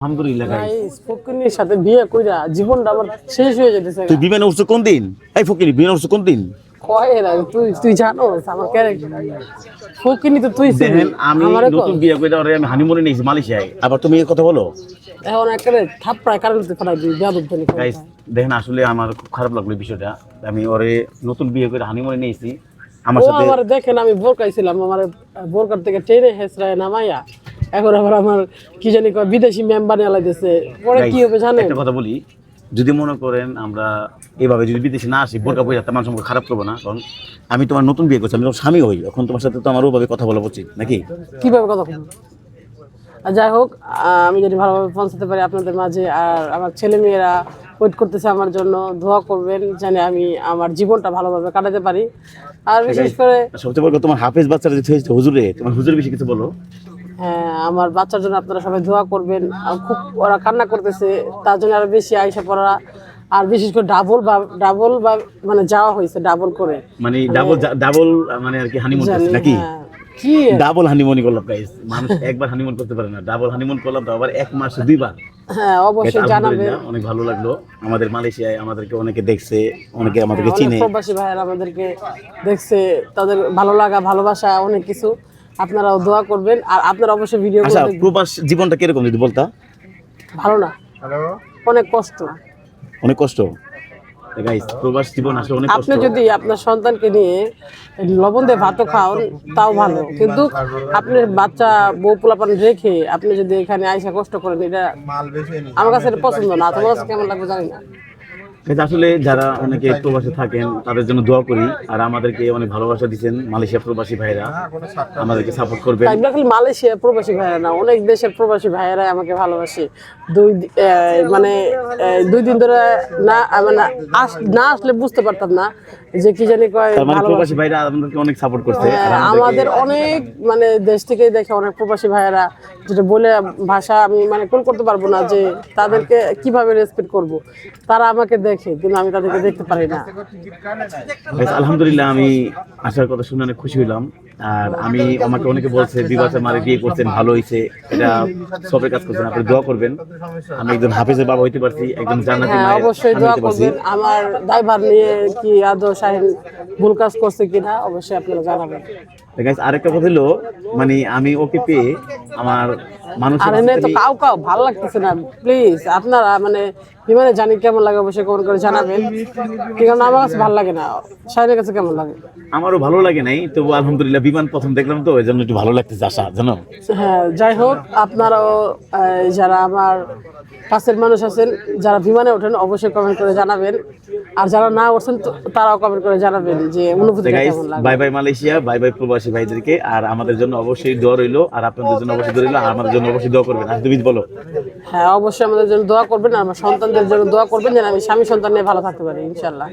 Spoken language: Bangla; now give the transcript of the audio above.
আলহামদুলিল্লাহ ভাই গাইস। ফকিনির সাথে বিয়ে কইরা জীবনটা আমার শেষ হয়ে যেতেছে। তুই বিমানে উঠছো কোন দিন? এই ফকিনি বিমানে উঠছো কোন দিন? কয় না তুই তুই জানো আমার ক্যারেক্টার ফকিনি তো তুই ছিলি দেখেন আমি আমারে নতুন বিয়ে করে ওরে আমি হানিমুনে নিয়েছি মালয়েশিয়ায়, আবার তুমি এই কথা বলো। এখন একেবারে থাপ্পড়ায় কারেন্ট ফেলাই দিই বেয়াদব জানি গাইস দেখেন আসলে আমার খুব খারাপ লাগলো এই বিষয়টা। আমি ওরে নতুন বিয়ে করে হানিমুনে নিয়েছি আমার ও সাথে। আমার দেখেন আমি বোরকাইছিলাম আমার বোরকার থেকে ট্রেনে হেসরায় নামাইয়া এখন আবার আমার কি জানি কয় বিদেশি মেম্বার এলাইতেছে পরে Guys, কি হবে জানেন একটা কথা বলি, যদি মনে করেন আমরা এভাবে যদি বিদেশে না আসি বোরকা পরে তোমার সঙ্গে খারাপ করবো না, কারণ আমি তোমার নতুন বিয়ে করছি, আমি তোমার স্বামী হই, এখন তোমার সাথে তো আমার ওভাবে কথা বলা উচিত নাকি? কিভাবে কথা বলবো আর যাই হোক আমি যদি ভালোভাবে পৌঁছাতে পারি আপনাদের মাঝে আর আমার ছেলে মেয়েরা ওয়েট করতেছে আমার জন্য দোয়া করবেন যেন আমি আমার জীবনটা ভালোভাবে কাটাতে পারি আর বিশেষ করে সবচেয়ে বড় কথা, তোমার হাফেজ বাচ্চারা যে হয়েছে হুজুরে, তোমার হুজুর বেশি কিছু বলো। হ্যাঁ আমার বাচ্চার জন্য আপনারা সবাই দোয়া করবেন আর খুব ওরা কান্না করতেছে তার জন্য আরো বেশি আইসা পড়া আর বিশেষ করে ডাবল বা মানে যাওয়া হয়েছে ডাবল করে মানে ডাবল মানে আর কি হানিমুন করছে নাকি? হ্যাঁ, কি ডাবল হানিমুন করলাম গাইস, মানুষ একবার হানিমুন করতে পারে না, ডাবল হানিমুন করলাম তো আবার 1 মাসে 2 বার। হ্যাঁ অবশ্যই জানাবেন আলহামদুলিল্লাহ অনেক ভালো লাগলো, আমাদের মালয়েশিয়ায় আমাদেরকে অনেকে দেখছে, অনেকে আমাদেরকে অনেক চিনে। প্রবাসী ভাইয়েরা আমাদেরকে দেখছে তাদের ভালো লাগা ভালোবাসা অনেক কিছু আপনারাও দোয়া করবেন আর আপনারা অবশ্যই ভিডিও আচ্ছা প্রবাস জীবনটা কিরকম যদি বলতা? ভালো না অনেক কষ্ট অনেক কষ্ট গাইস, প্রবাস জীবন আসলে অনেক কষ্ট। আপনি যদি আপনার সন্তানকে নিয়ে লবণ দিয়ে ভাতও খাওয়ান তাও ভালো কিন্তু আপনার বাচ্চা বউ পোলাপান রেখে আপনি যদি এখানে আইসা কষ্ট করেন এটা আমার কাছে এটা পছন্দ না তোমার কাছে কেমন লাগবে জানি না কিন্তু আসলে যারা অনেকে প্রবাসে থাকেন তাদের জন্য দোয়া করি, আর আমাদেরকে অনেক ভালোবাসা দিচ্ছেন মালয়েশিয়া প্রবাসী ভাইরা, আমাদেরকে সাপোর্ট করবেন। তাই খালি মালয়েশিয়া প্রবাসী ভাইয়েরা না অনেক দেশের প্রবাসী ভাইয়েরা আমাকে ভালোবাসে মানে 2 দিন ধরে না মানে না আসলে বুঝতে পারতাম না যে কি জানি কয় তার মানে ভালোবাসে প্রবাসী ভাইরা আমাদেরকে অনেক সাপোর্ট করছে, আর আমাদের অনেক মানে দেশ থেকে দেখে অনেক প্রবাসী ভাইয়েরা যেটা বলে ভাষা আমি মানে কোন করতে পারবো না যে তাদেরকে কিভাবে রেসপেক্ট করব তারা আমাকে দেখে কিন্তু আমি তাদেরকে দেখতে পারি না আলহামদুলিল্লাহ আমি আসার কথা শুনে অনেক খুশি হলাম। আর আমি আমাকে অনেকে বলছে বিবাসে মারে বিয়ে করছেন ভালো হয়েছে, এটা সবের কাজ করছেন, আপনি দোয়া করবেন আমি একজন হাফেজের বাবা হইতে পারছি, একজন জান্নাতি হ্যাঁ মায়ের অবশ্যই স্বামী দোয়া হইতে পারছি। করবেন আমার দায়ভার নিয়ে কি আদৌ শাহিন ভুল কাজ করছে কিনা অবশ্যই আপনারা জানাবেন গাইস আরেকটা কথা হলো, মানে আমি ওকে পেয়ে আমার মানুষের আর এনে তো কাউ ভালো লাগতেছে না প্লিজ আপনারা মানে বিমানে জানি কেমন লাগে অবশ্যই কমেন্ট করে জানাবেন কারণ আমার কাছে ভালো লাগে না শাহিনের কাছে কেমন লাগে আমারও ভালো লাগে নাই, তবু আলহামদুলিল্লাহ বিমান প্রথম দেখলাম তো এই জন্য একটু ভালো লাগতেছে আসা, জানো। হ্যাঁ যাই হোক আপনারাও যারা আমার কাছের মানুষ আছেন যারা বিমানে ওঠেন অবশ্যই কমেন্ট করে জানাবেন আর যারা না ওঠেন তারাও কমেন্ট করে জানাবেন যে অনুভূতিটা কেমন লাগে bye bye Malaysia, bye bye প্রবাসী ভাইদেরকে, আর আমাদের জন্য অবশ্যই দোয়া রইলো, আর আপনাদের জন্য অবশ্যই দোয়া রইলো, আর আমাদের জন্য অবশ্যই দোয়া করবেন। আর তুমি বলো। হ্যাঁ অবশ্যই আমাদের জন্য দোয়া করবেন আর আমার সন্তানদের জন্য দোয়া করবেন যেন আমি স্বামী সন্তান নিয়ে ভালো থাকতে পারি ইনশাল্লাহ।